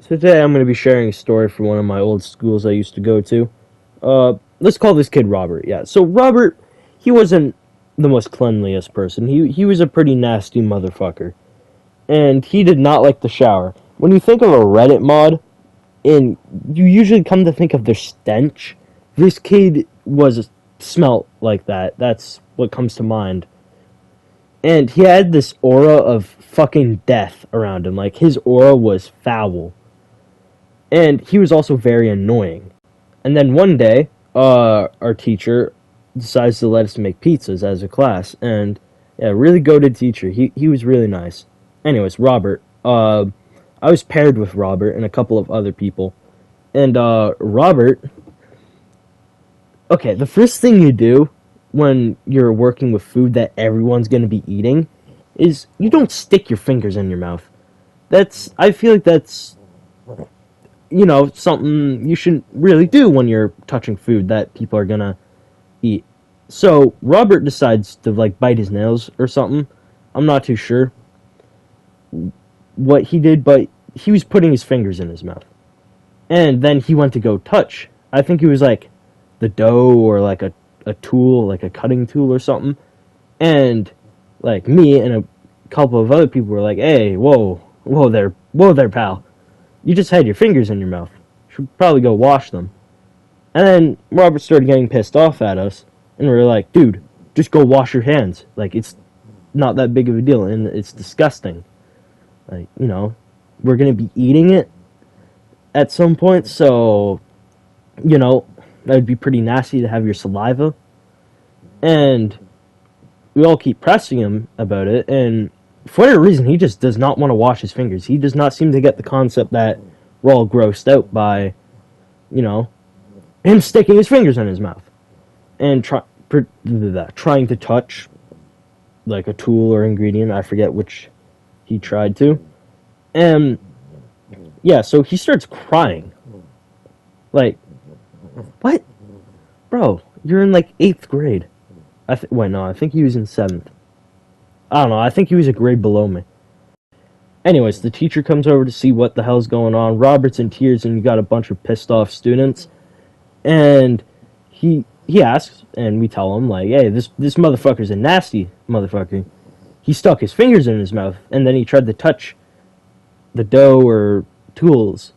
So today I'm going to be sharing a story from one of my old schools I used to go to. Let's call this kid Robert. Yeah. So Robert, he wasn't the most cleanliest person. He was a pretty nasty motherfucker, and he did not like the shower. When you think of a Reddit mod, and you usually come to think of their stench, this kid was smelt like that. That's what comes to mind. And he had this aura of fucking death around him. Like his aura was foul. And he was also very annoying. And then one day, our teacher decides to let us make pizzas as a class, and yeah, really goated teacher. He was really nice. Anyways, Robert. I was paired with Robert and a couple of other people, and Robert. Okay, the first thing you do when you're working with food that everyone's gonna be eating is you don't stick your fingers in your mouth. I feel like that's something you shouldn't really do when you're touching food that people are gonna eat. So Robert decides to like bite his nails or something. I'm not too sure what he did, but he was putting his fingers in his mouth. And then he went to go touch. I think it was like the dough or like a tool, like a cutting tool or something. And like me and a couple of other people were like, "Hey, whoa there, pal. You just had your fingers in your mouth. You should probably go wash them." And then Robert started getting pissed off at us, and we were like, "Dude, just go wash your hands. Like, it's not that big of a deal, and it's disgusting. Like, we're gonna be eating it at some point, so, that would be pretty nasty to have your saliva." And we all keep pressing him about it, and for whatever reason, he just does not want to wash his fingers. He does not seem to get the concept that we're all grossed out by, you know, him sticking his fingers in his mouth and trying to touch like a tool or ingredient. I forget which he tried to. And yeah, so he starts crying. Like, what? Bro, you're in like 8th grade. Wait, no, I think he was in 7th. I don't know, I think he was a grade below me. Anyways, the teacher comes over to see what the hell's going on. Robert's in tears, and you got a bunch of pissed off students. And he asks, and we tell him, like, "Hey, this motherfucker's a nasty motherfucker. He stuck his fingers in his mouth, and then he tried to touch the dough or tools."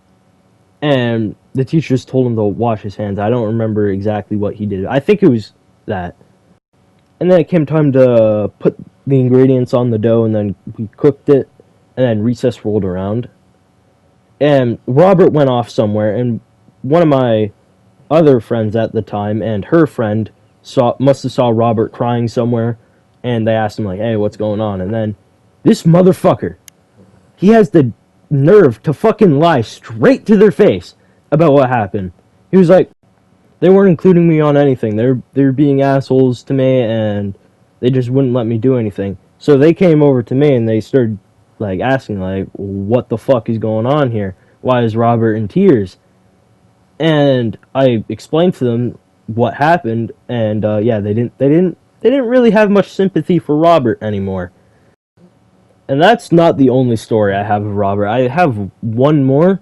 And the teacher just told him to wash his hands. I don't remember exactly what he did. I think it was that. And then it came time to put the ingredients on the dough, and then we cooked it, and then recess rolled around. And Robert went off somewhere, and one of my other friends at the time and her friend must have saw Robert crying somewhere, and they asked him, like, "Hey, what's going on?" And then this motherfucker, he has the nerve to fucking lie straight to their face about what happened. He was like, "They weren't including me on anything. They're being assholes to me, and they just wouldn't let me do anything." So they came over to me and they started like asking, like, "What the fuck is going on here? Why is Robert in tears?" And I explained to them what happened, and yeah, they didn't really have much sympathy for Robert anymore. And that's not the only story I have of Robert. I have one more,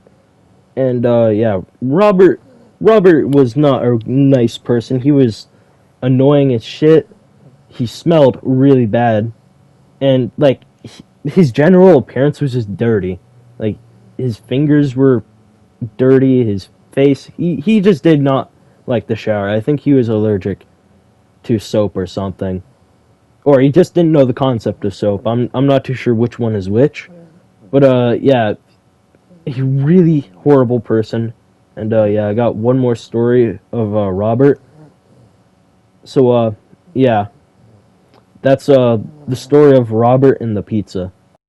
and yeah, Robert was not a nice person. He was annoying as shit. He smelled really bad, and like his general appearance was just dirty. Like his fingers were dirty. His face. He just did not like the shower. I think he was allergic to soap or something, or he just didn't know the concept of soap. I'm not too sure which one is which, but yeah, a really horrible person. And yeah, I got one more story of Robert. So yeah, that's the story of Robert and the pizza.